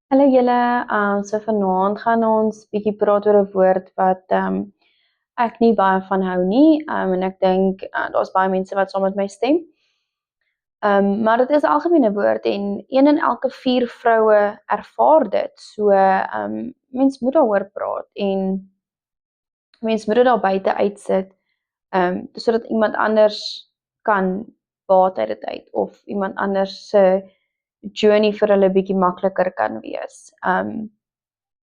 Hallo julle, so vanaand gaan ons bietjie praat oor 'n woord wat ek nie baie van hou nie, en ek dink daar's baie mense wat saam met my stem. Maar dit is 'n algemene woord en een in elke 4 vroue ervaar dit. So mens moet daaroor praat en mens moet dit daar buite uitsit, sodat iemand anders kan baat uit dit uit of iemand anders se journey vir hulle bietjie makliker kan wees.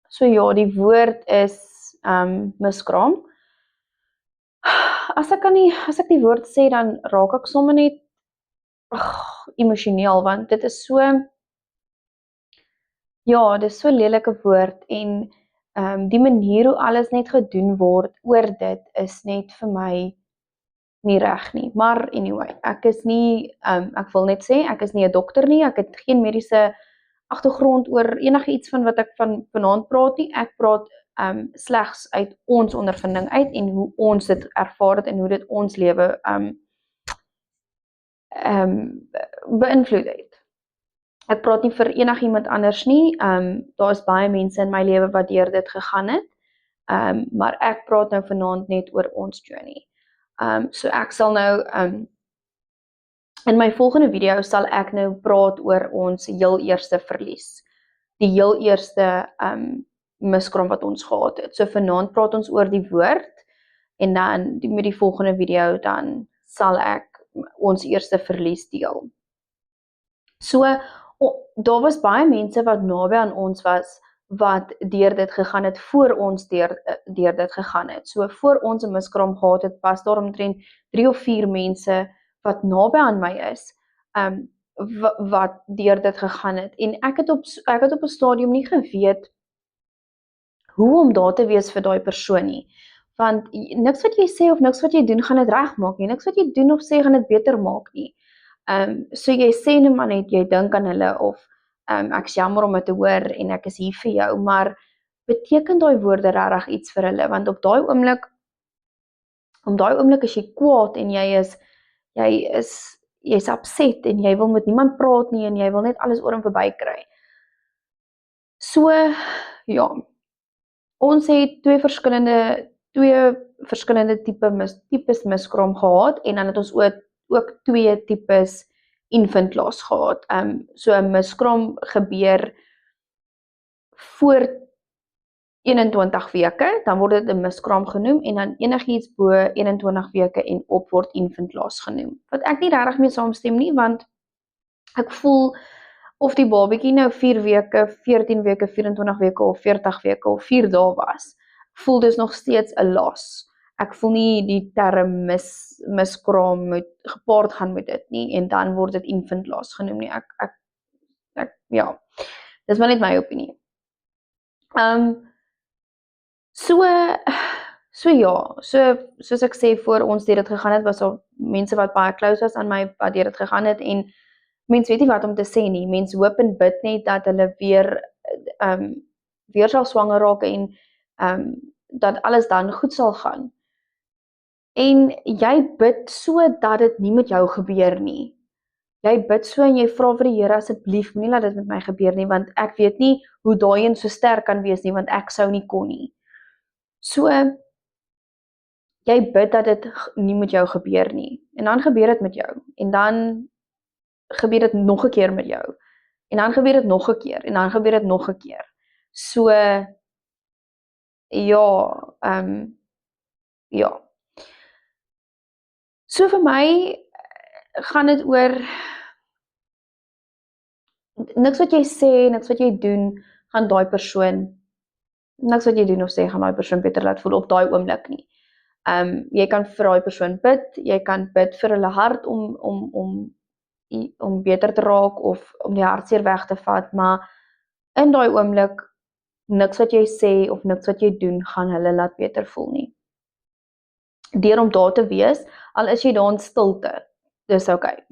So ja, die woord is miskraam. As ek die woord sê, dan raak ek sommer net emosioneel, want dit is so, ja, dit is so lelike woord en die manier hoe alles net gedoen word oor dit is net vir my nie reg nie. Maar anyway, ek is nie, ek wil net sê, ek is nie 'n dokter nie, ek het geen mediese agtergrond oor enigiets van wat ek van vanaand praat nie. Ek praat slegs uit ons ondervinding uit en hoe ons dit ervaar het en hoe dit ons lewe beïnvloed het. Ek praat nie vir enigiemand anders nie. Daar is baie mense in my lewe wat deur dit gegaan het. Maar ek praat nou vanaand net oor ons journey. So ek sal nou in my volgende video sal ek nou praat oor ons heel eerste verlies. Die heel eerste miskraam wat ons gehad het. So vanaand praat ons oor die woord en dan met die volgende video dan sal ek ons eerste verlies deel. So daar was baie mense wat naby aan ons was wat deur dit gegaan het voor ons deur dit gegaan het. So voor ons 'n miskraam gehad het, was daar omtrent 3 of 4 mense wat naby aan my is, wat deur dit gegaan het. En ek het op 'n stadium nie geweet hoe om daar te wees vir daai persoon nie. Want niks wat jy sê of niks wat jy doen gaan dit regmaak nie. Niks wat jy doen of sê gaan dit beter maak nie. So jy sê net maar net jy dink aan hulle of ek's jammer om dit te hoor en ek is hier vir jou, maar beteken daai woorde regtig iets vir hulle? Want op daai oomblik is jy kwaad en jy's upset en jy wil met niemand praat nie en jy wil net alles oor en verby kry. So ja, ons het twee verskillende tipes miskraam gehad en dan het ons ook 2 tipes infantlaas gehad. So 'n miskraam gebeur voor 21 weke, dan word dit 'n miskraam genoem en dan enigiets bo 21 weke en op word infantlaas genoem. Wat ek nie regtig mee saamstem nie, want ek voel of die babatjie nou 4 weke, 14 weke, 24 weke of 40 weke of 4 dae was, voel dis nog steeds 'n los. Ek voel nie die term miskraam moet gepaard gaan met dit nie en dan word dit infantlaas genoem nie. Ek ja, dis maar net my opinie. So ja, soos ek sê, voor ons deur dit gegaan het, was daar mense wat baie close was aan my wat deur dit gegaan het en mens weet nie wat om te sê nie. Mens hoop en bid net dat hulle weer sal swanger raak en dat alles dan goed sal gaan. En jy bid so dat dit nie met jou gebeur nie. Jy bid so en jy vra vir die Here, asseblief moenie laat dit met my gebeur nie, want ek weet nie hoe daai een so sterk kan wees nie, want ek sou nie kon nie. So jy bid dat dit nie met jou gebeur nie en dan gebeur dit met jou en dan gebeur dit nog 'n keer met jou en dan gebeur dit nog 'n keer en dan gebeur dit nog 'n keer. So ja. So vir my gaan dit oor niks wat jy sê, niks wat jy doen gaan daai persoon niks wat jy doen of sê gaan daai persoon beter laat voel op daai oomblik nie. Jy kan vir daai persoon bid, jy kan bid vir hulle hart om beter te raak of om die hartseer weg te vat, maar in daai oomblik niks wat jy sê of niks wat jy doen gaan hulle laat beter voel nie. Deur om daar te wees, al is jy daar in stilte, dis okay.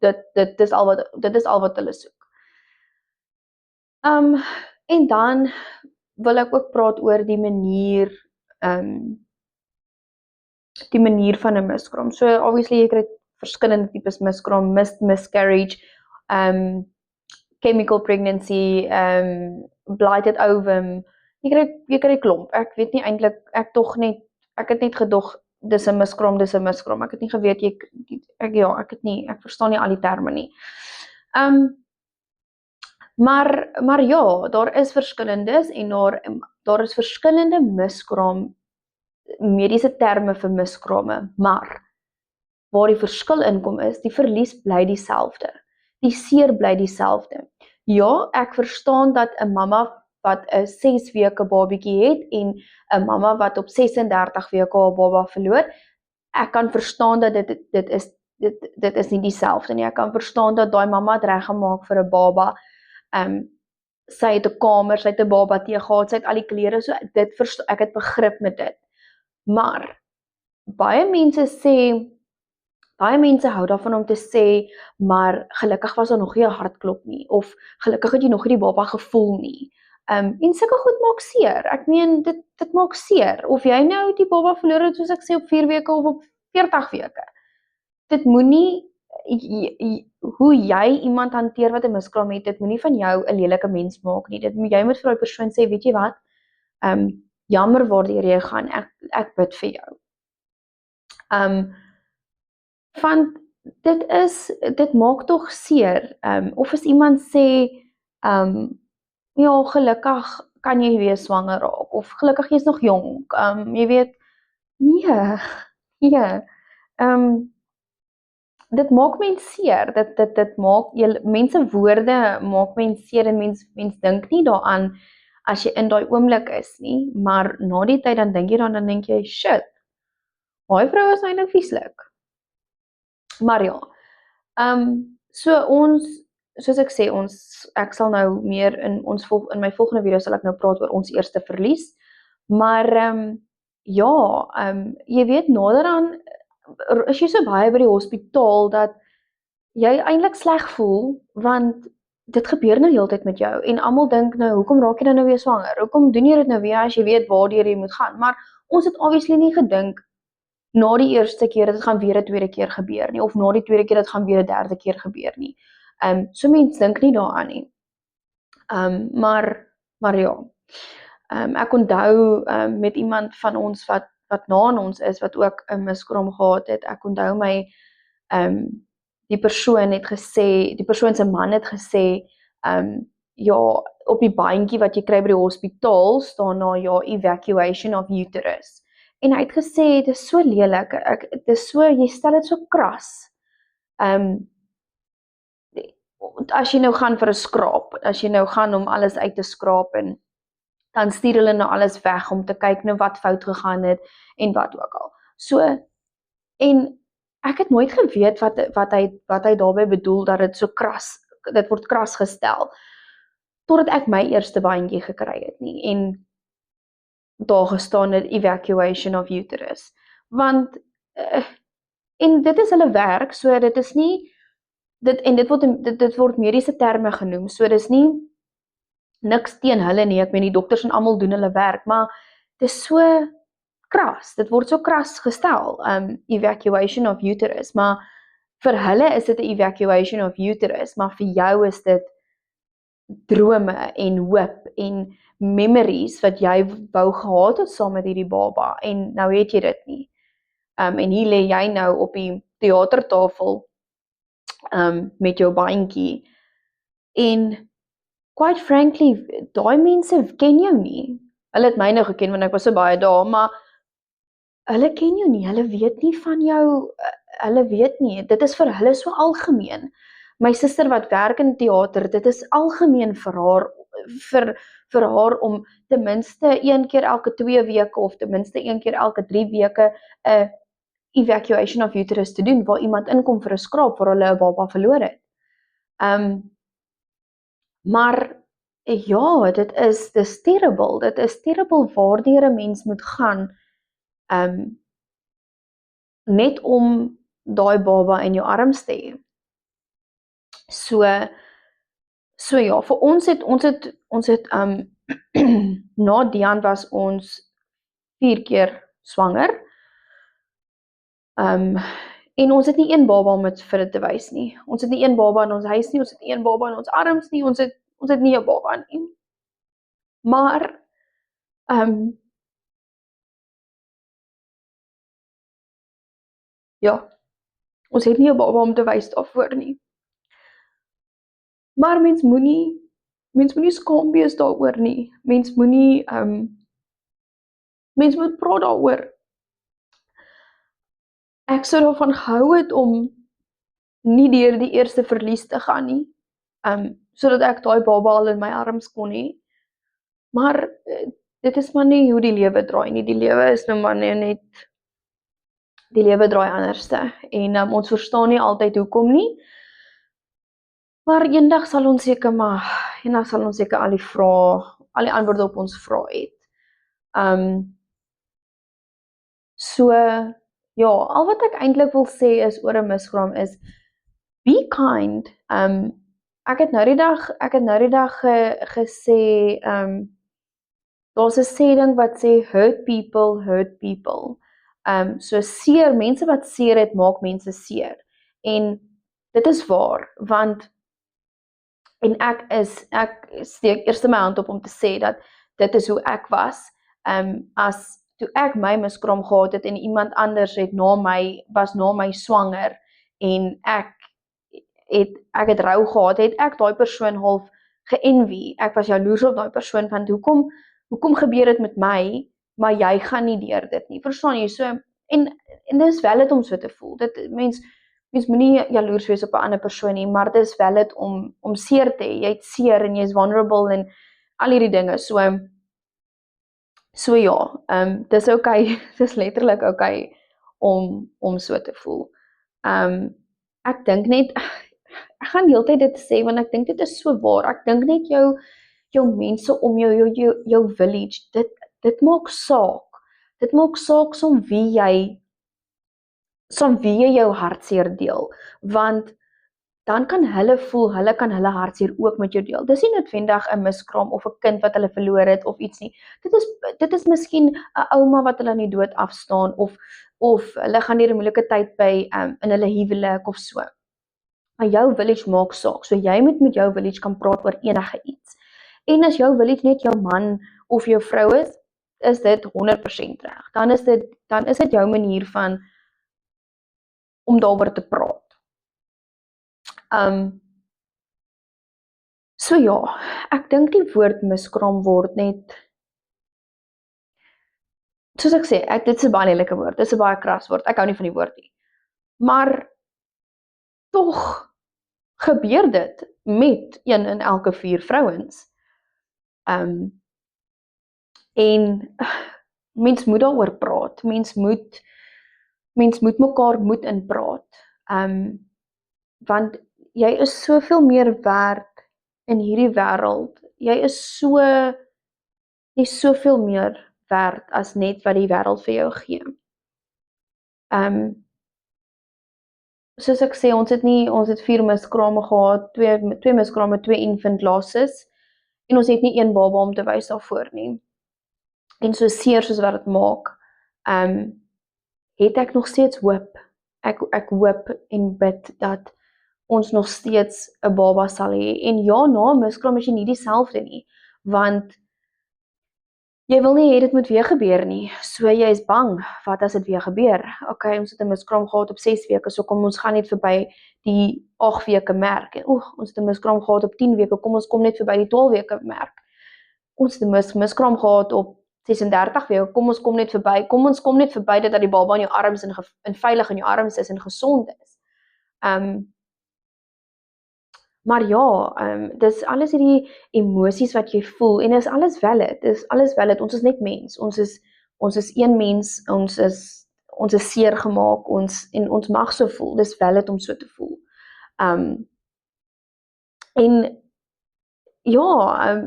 Dit is al wat hulle soek. En dan wil ek ook praat oor die manier van 'n miskraam. So obviously jy kry verskillende tipes miskraam, miscarriage, chemical pregnancy, blighted ovum, jy kry klomp. Ek weet nie eintlik, ek het net gedog, dis 'n miskrom, ek het nie geweet, ek verstaan nie al die terme nie. Maar ja, daar is verskillendes en daar is verskillende miskraam, mediese terme vir miskrame, maar waar die verskil inkom is, die verlies bly dieselfde. Die seer bly dieselfde. Ja, ek verstaan dat 'n mamma wat 'n 6 weke babietjie het en 'n mamma wat op 36 weke haar baba verloor, ek kan verstaan dat dit is nie dieselfde nie. Ek kan verstaan dat daai mamma het reggemaak vir 'n baba. Sy het 'n kamer, sy het 'n baba tee gehad, sy het al die klere, so ek het begrip met dit. Maar baie mense hou daarvan om te sê, maar gelukkig was daar nog nie 'n hartklop nie, of gelukkig het jy nog nie die baba gevoel nie. En sulke goed maak seer. Ek meen, dit maak seer. Of jy nou die baba verloor het, soos ek sê, op 4 weke of op 40 weke. Dit moenie, hoe jy iemand hanteer wat 'n miskraam het, dit moenie van jou 'n lelike mens maak nie. Jy moet vir daai persoon sê, weet jy wat, jammer waardeur jy gaan, ek bid vir jou. Want dit maak tog seer, of as iemand sê, ja, gelukkig kan jy weer swanger raak, of gelukkig jy's nog jonk, jy weet, nee, dit maak mens seer, dit maak, mense woorde maak mens seer, en mens dink nie daaraan, as jy in daai oomblik is nie, maar na die tyd dan dink jy, shit, daai vrou is eintlik vieslik. Maar ja, soos ek sê, ek sal nou meer in my volgende video sal ek nou praat oor ons eerste verlies, maar jy weet, naderhand is jy so baie by die hospitaal, dat jy eintlik sleg voel, want dit gebeur nou heeltyd met jou, en almal dink nou, hoekom raak jy nou weer swanger, hoekom doen jy dit nou weer, as jy weet waardeur jy moet gaan, maar ons het obviously nie gedink, na die eerste keer, dit gaan weer 'n tweede keer gebeur nie, of na die tweede keer, dit gaan weer 'n derde keer gebeur nie. So mens dink nie daaraan nie. Maar ja, ek onthou met iemand van ons wat na aan ons is, wat ook 'n miskraam gehad het, ek onthou die persoon se man het gesê, ja, op die bandjie wat jy kry by die hospitaal, staan daar, ja, evacuation of uterus. En hy het gesê, dit is so lelik, jy stel dit so kras. As jy nou gaan vir 'n skraap, as jy nou gaan om alles uit te skraap, en dan stuur hulle nou alles weg, om te kyk nou wat fout gegaan het, en wat ook al. So, en ek het nooit geweet wat hy daarby bedoel, dat dit word kras gestel, totdat ek my eerste bandjie gekry het nie, en daar gestaan het evacuation of uterus, want en dit is hulle werk, so dit is nie dit word mediese terme genoem, so dis nie niks teen hulle nie, ek meen die dokters en almal doen hulle werk, maar dit is so kras, dit word so kras gestel, evacuation of uterus, maar vir hulle is dit 'n evacuation of uterus, maar vir jou is dit drome en hoop en memories wat jy wou gehad het saam met hierdie baba, en nou het jy dit nie. En hier lê jy nou op die theatertafel met jou bandjie, en quite frankly, daai mense ken jou nie. Hulle het my nou geken, want ek was so baie daar, maar hulle ken jou nie, hulle weet nie van jou, hulle weet nie, dit is vir hulle so algemeen. My suster wat werk in theater, dit is algemeen vir haar om ten minste 1 keer elke 2 weke, of ten minste 1 keer elke 3 weke, 'n evacuation of uterus te doen, waar iemand inkom vir 'n skraap, waar hulle 'n baba verloor het. Maar ja, dit is terrible waardeur 'n mens moet gaan, net om daai baba in jou arms te hê. So ja, vir ons het na Dian was ons 4 keer swanger. En ons het nie een baba om dit vir dit te wys nie. Ons het nie een baba in ons huis nie, ons het nie een baba in ons arms nie, ons het nie 'n baba nie. Maar ja, ons het nie 'n baba om te wys daarvoor nie. Maar mens moenie skaam wees daaroor nie. Mens moet praat daaroor. Ek sou daarvan gehou het om nie deur die eerste verlies te gaan nie. Sodat ek daai baba al in my arms kon hê. Maar dit is maar nie hoe die lewe draai nie. Die lewe is nou maar net die lewe draai anderste en ons verstaan nie altyd hoekom nie. Maar eendag sal ons seker al die antwoorde op ons vrae het. So ja, al wat ek eintlik wil sê is oor 'n miskraam is be kind. Ek het nou die dag gesê daar's 'n sêding wat sê hurt people. So seer, mense wat seer het, maak mense seer. En dit is waar, want ek steek eers my hand op om te sê dat dit is hoe ek was. As toe ek my miskraam gehad het en iemand anders was na my swanger en ek het rou gehad, het ek daai persoon half ge-envy. Ek was jaloers op daai persoon want hoekom gebeur dit met my, maar jy gaan nie deur dit nie. Verstaan jy? So en dis valid om so te voel. Dit mens moenie jaloers wees op 'n ander persoon nie, maar dit is valid om seer te hê. Jy't seer en jy's vulnerable en al hierdie dinge. So ja, dis okay. Dis letterlik okay om so te voel. Ek dink net ek gaan heeltyd dit sê want ek dink dit is so waar. Ek dink net jou mense om jou village, dit maak saak. Dit maak saak som wie jy jou hartseer deel, want dan kan hulle voel, hulle kan hulle hartseer ook met jou deel. Dis nie noodwendig 'n miskraam of 'n kind wat hulle verloor het of iets nie. Dit is miskien 'n ouma wat hulle in die dood afstaan of hulle gaan deur 'n moeilike tyd by in hulle huwelik of so. Maar jou village maak saak. So jy moet met jou village kan praat oor enige iets. En as jou village net jou man of jou vrou is dit 100% reg. Dan is dit jou manier om daaroor te praat. So ja, ek dink die woord miskraam word net, soos ek sê, dit is 'n baie lelike woord, dit is 'n baie kras woord, ek hou nie van die woord nie. Maar tog gebeur dit met 1 in elke 4 vrouens. En mens moet daaroor praat, mens moet mekaar moed in praat. Want jy is soveel meer werd in hierdie wêreld. Jy's soveel meer werd as net wat die wêreld vir jou gee. Soos ek sê, ons het 4 miskrame gehad, 2 miskrame, 2 infant losses, en ons het nie 1 baba om te wys daarvoor nie. En so seer soos wat dit maak, het ek nog steeds hoop. Ek hoop en bid dat ons nog steeds 'n baba sal hê. En ja, na miskraam is jy nie dieselfde nie, want jy wil nie hê dit moet weer gebeur nie. So jy is bang, wat as dit weer gebeur? Okay, ons het 'n miskraam gehad op 6 weke, so kom ons gaan net verby die 8 weke merk. En ons het 'n miskraam gehad op 10 weke, kom ons kom net verby die 12 weke merk. Ons het 'n miskraam gehad op 36 weke, kom ons kom net verby dat die baba in jou arms en veilig in jou arms is en gesond is. Maar ja, dis alles hierdie emosies wat jy voel en is alles valid, ons is net mens, ons is een mens, ons is seer gemaak, ons mag so voel, dis valid om so te voel. En ja,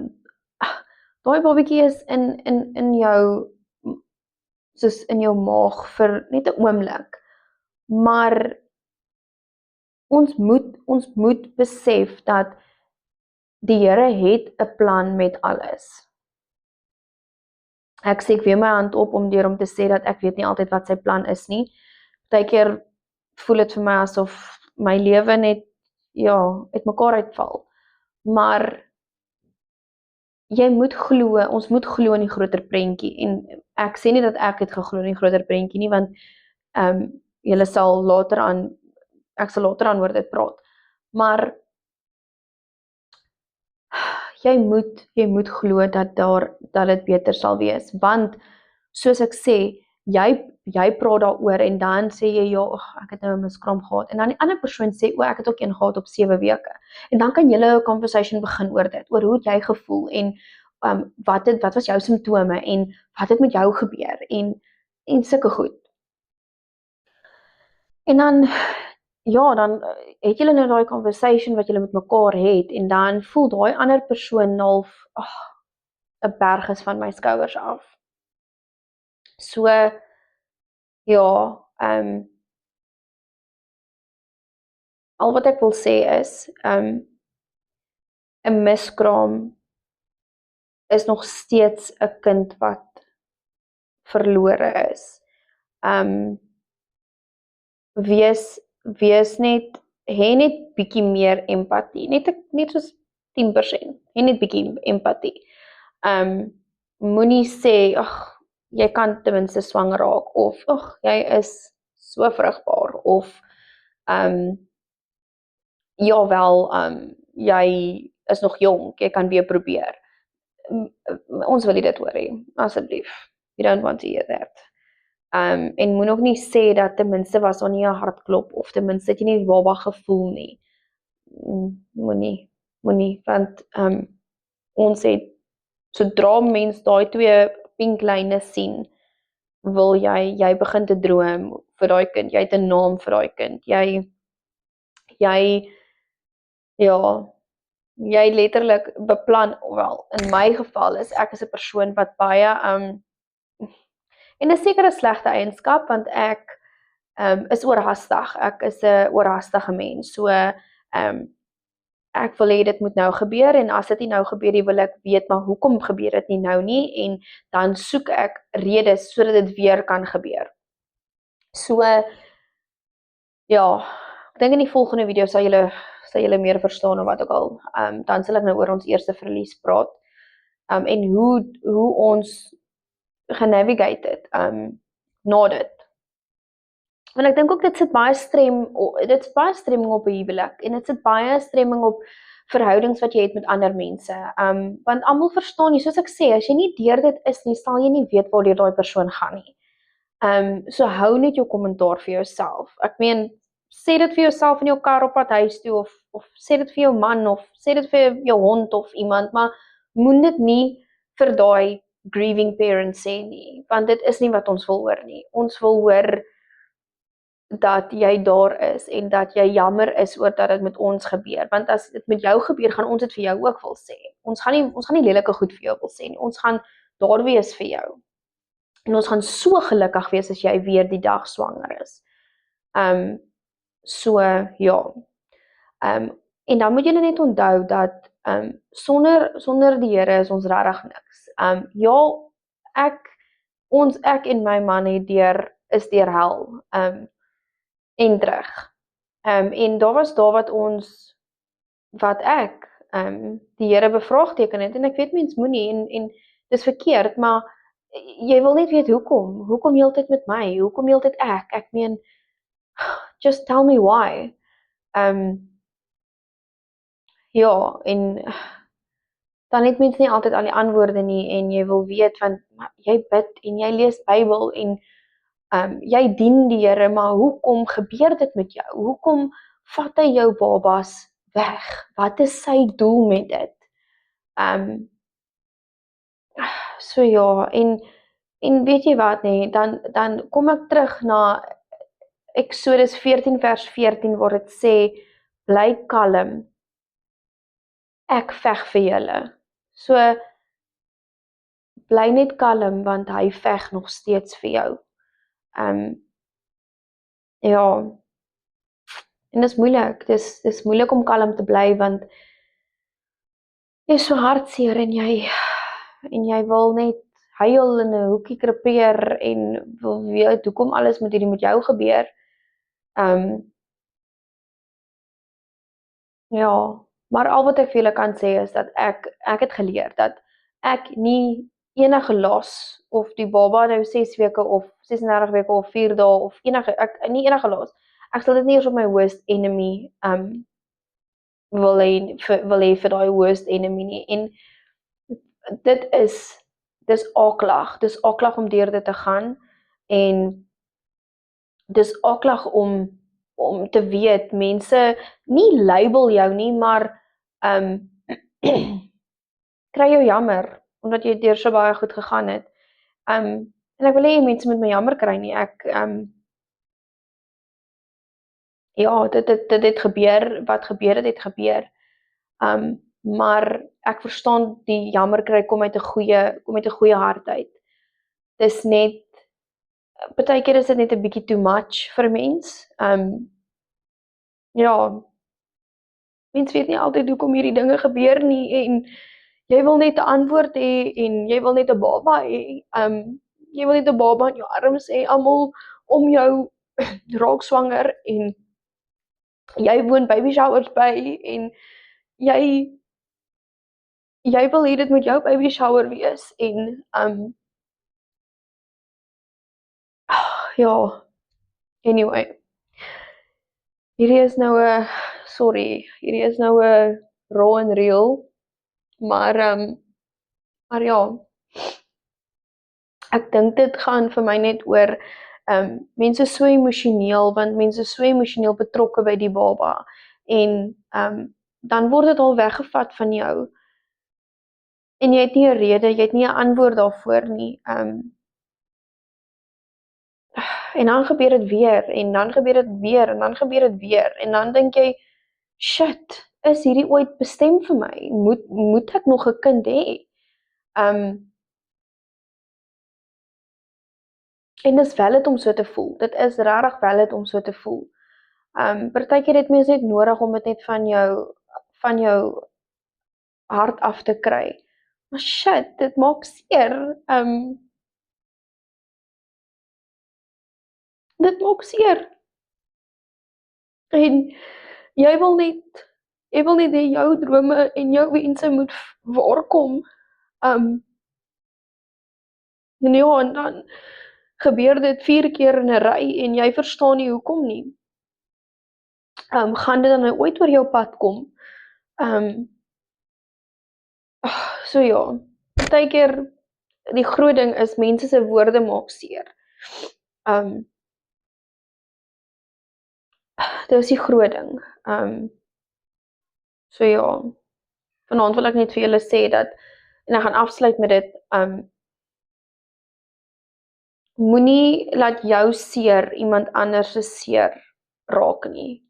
daai babatjie is in jou, soos in jou maag vir net 'n oomblik, maar ons moet besef dat die Here het 'n plan met alles. Ek steek weer my hand op om te sê dat ek weet nie altyd wat sy plan is nie. Partykeer voel dit vir my asof my lewe net uitmekaar uitval. Maar ons moet glo in die groter prentjie en ek sê nie dat ek het geglo in die groter prentjie nie, want ek sal later aan oor dit praat. Maar jy moet glo dat dit beter sal wees, want soos ek sê, jy praat daaroor en dan sê jy ek het nou 'n miskraam gehad en dan die ander persoon sê ek het ook een gehad op 7 weke. En dan kan julle 'n conversation begin oor dit, oor hoe het jy gevoel en wat was jou simptome en wat het met jou gebeur en sulke goed. En dan dan het julle nou daai conversation wat julle met mekaar het en dan voel daai ander persoon half 'n berg is van my skouers af. So al wat ek wil sê is 'n miskraam is nog steeds 'n kind wat verlore is. Wees net bietjie meer empatie, net soos 10%, net bietjie empatie. Moenie sê jy kan ten minste swanger raak of jy is so vrugbaar of jy is nog jonk, jy kan weer probeer. Ons wil nie dit hoor hê, asseblief. You don't want to hear that. En moet ook nie sê dat ten minste was daar nie 'n hartklop of ten minste het jy nie die baba gevoel nie. Moenie, want ons het sodra mens daai 2 pink lyne sien, wil jy begin te droom vir daai kind, jy het 'n naam vir daai kind, jy letterlik beplan, wel, in my geval ek is 'n persoon wat baie en dis seker 'n slegte eienskap want ek is oorhaastig. Ek is 'n oorhaastige mens. So ek wil hê dit moet nou gebeur en as dit nie nou gebeur nie, wil ek weet maar hoekom gebeur dit nie nou nie en dan soek ek redes sodat dit weer kan gebeur. So ek dink in die volgende video sal julle meer verstaan of wat ook al. Dan sal ek nou oor ons eerste verlies praat. En hoe ons genavigate het na dit. Want ek dink ook dit sit baie stremming op 'n huwelik en dit sit baie stremming op verhoudings wat jy het met ander mense. Want almal verstaan nie, soos ek sê, as jy nie deur dit is nie, sal jy nie weet waar daai persoon gaan nie. So hou net jou kommentaar vir jouself. Ek meen, sê dit vir jouself in jou kar op pad huis toe of sê dit vir jou man of sê dit vir jou hond of iemand, maar moet dit nie vir daai grieving parents sê nie, want dit is nie wat ons wil hoor nie. Ons wil hoor dat jy daar is en dat jy jammer is oor dat dit met ons gebeur, want as dit met jou gebeur, gaan ons dit vir jou ook wil sê. Ons gaan nie lelike goed vir jou wil sê nie, ons gaan daar wees vir jou. En ons gaan so gelukkig wees as jy weer die dag swanger is. En dan moet julle net onthou dat sonder die Here is ons regtig niks. Ek en my man is deur hel en terug. En daar was wat ek die Here bevraagteken het en ek weet mens moenie en dis verkeerd, maar jy wil net weet hoekom heeltyd met my, hoekom heeltyd ek meen, just tell me why. En dan het mens nie altyd al die antwoorde nie en jy wil weet, want jy bid en jy lees Bybel en jy dien die Here, maar hoekom gebeur dit met jou? Hoekom vat hy jou babas weg? Wat is sy doel met dit? En weet jy wat nie, dan kom ek terug na Eksodus 14 vers 14 waar dit sê, bly kalm, ek veg vir julle. So, bly net kalm, want hy veg nog steeds vir jou. En dis moeilik, dis moeilik om kalm te bly, want jy is so hartseer en jy wil net huil in 'n hoekie krepeer en wil weet hoekom alles met jou gebeur. Ja, maar al wat ek vir julle kan sê is dat ek het geleer dat ek nie enige los of die baba nou 6 weke of 36 weke of 4 dae of nie enige los. Ek sal dit nie eers op my worst enemy wil hê vir daai worst enemy nie. En dis aklag. Dis aklag om deur dit te gaan en dis aklag om te weet mense nie label jou nie, maar kry jou jammer omdat jy deur so baie goed gegaan het. En ek wil nie mense met my jammer kry nie. Ja, dit het gebeur, wat gebeur het gebeur. Maar ek verstaan die jammer kry kom uit 'n goeie hart uit. Dis net partykeer is dit net 'n bietjie too much vir 'n mens. Ja, mens weet nie altyd hoekom hierdie dinge gebeur nie en jy wil net 'n antwoord hê en jy wil net 'n baba hê. Jy wil net 'n baba in jou arms hê, almal om jou raak swanger en jy woon baby showers by en jy wil hê dit moet jou baby shower wees en ja, anyway. Hierdie is nou 'n hierdie is nou 'n raw and real, maar ja, ek dink dit gaan vir my net oor mense so emosioneel want mense so emosioneel betrokke by die baba en dan word dit al weggevat van jou en jy het nie 'n rede, jy het nie 'n antwoord daarvoor nie. En dan gebeur dit weer en dan gebeur dit weer en dan gebeur dit weer en dan dink jy, shit, is hierdie ooit bestem vir my? Moet ek nog 'n kind hê? En dis valid om so te voel. Dit is regtig valid om so te voel. Partykeer het mens net nodig om dit net van jou hart af te kry. Maar shit, dit maak seer. Dit maak seer. En jy wil net hê jou drome en jou wense moet waarkom. En ja, en dan gebeur dit 4 keer in 'n ry en jy verstaan nie hoekom nie. Gaan dit dan nou ooit oor jou pad kom? So ja, partykeer die groot ding is mense se woorde maak seer. Dit is die groot ding. So ja, vanaand wil ek net vir julle sê dat en ek gaan afsluit met dit, moenie laat jou seer iemand anders se seer raak nie.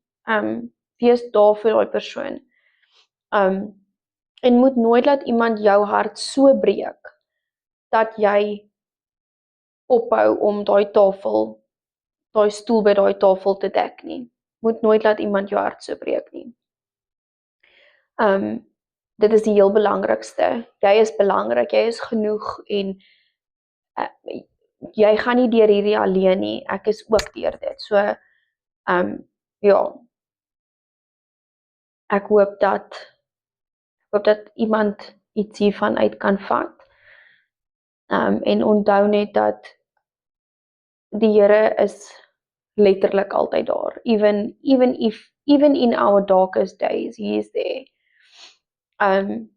Wees daar vir daai persoon. En moet nooit laat iemand jou hart so breek dat jy ophou om daai stoel by daai tafel te dek nie. Moet nooit laat iemand jou hart so breek nie. Dit is die heel belangrikste. Jy is belangrik, jy is genoeg en jy gaan nie deur hierdie alleen nie. Ek is ook deur dit. So ja. Ek hoop dat iemand iets hiervan uit kan vat. En onthou net dat die Here is letterlik altyd daar. Even in our darkest days, he is there. En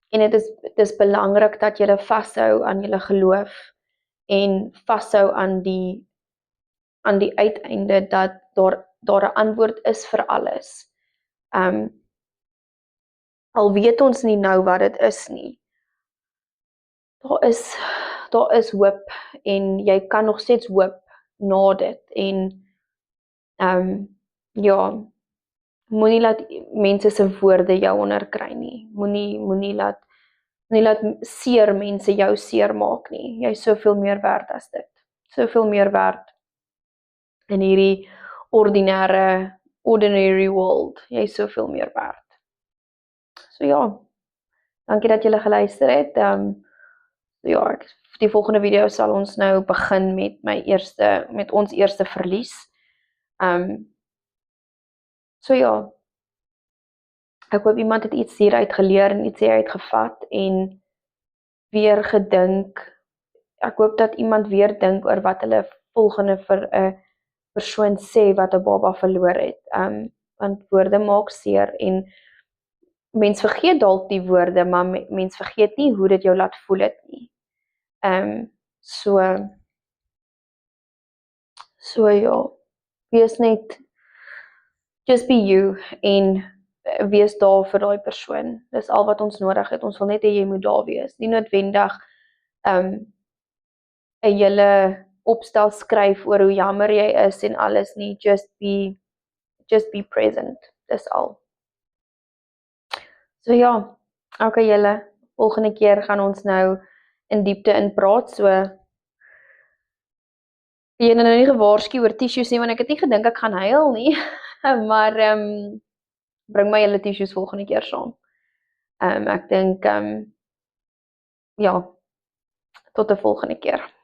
dit is belangrik dat jy vashou aan jou geloof en vashou aan die uiteinde dat daar 'n antwoord is vir alles. Al weet ons nie nou wat dit is nie. Daar is hoop en jy kan nog steeds hoop na dit en ja, moenie laat mense se woorde jou onderkry nie. Moenie laat seer mense jou seer maak nie. Jy is soveel meer werd as dit. Soveel meer werd in hierdie ordinary world. Jy is soveel meer werd. So ja, dankie dat julle geluister het. Ja, die volgende video sal ons nou begin met ons eerste verlies. So ja, ek hoop iemand het iets hieruit geleer en iets hieruit gevat en weer gedink. Ek hoop dat iemand weer dink oor wat hulle volgende vir 'n persoon sê wat 'n baba verloor het. Want woorde maak seer en mens vergeet dalk die woorde, maar mens vergeet nie hoe dit jou laat voel het nie. So ja, wees net just be you en wees daar vir daai persoon. Dis al wat ons nodig het. Ons wil net hê jy moet daar wees. Nie noodwendig 'n hele opstel skryf oor hoe jammer jy is en alles nie. Just be present. Dis al. So ja, okay julle, volgende keer gaan ons nou in diepte in praat. So jy het nou nie gewaarsku oor tissues nie, want ek het nie gedink ek gaan huil nie. Maar bring my julle tissues volgende keer saam. Ek dink ja, tot 'n volgende keer.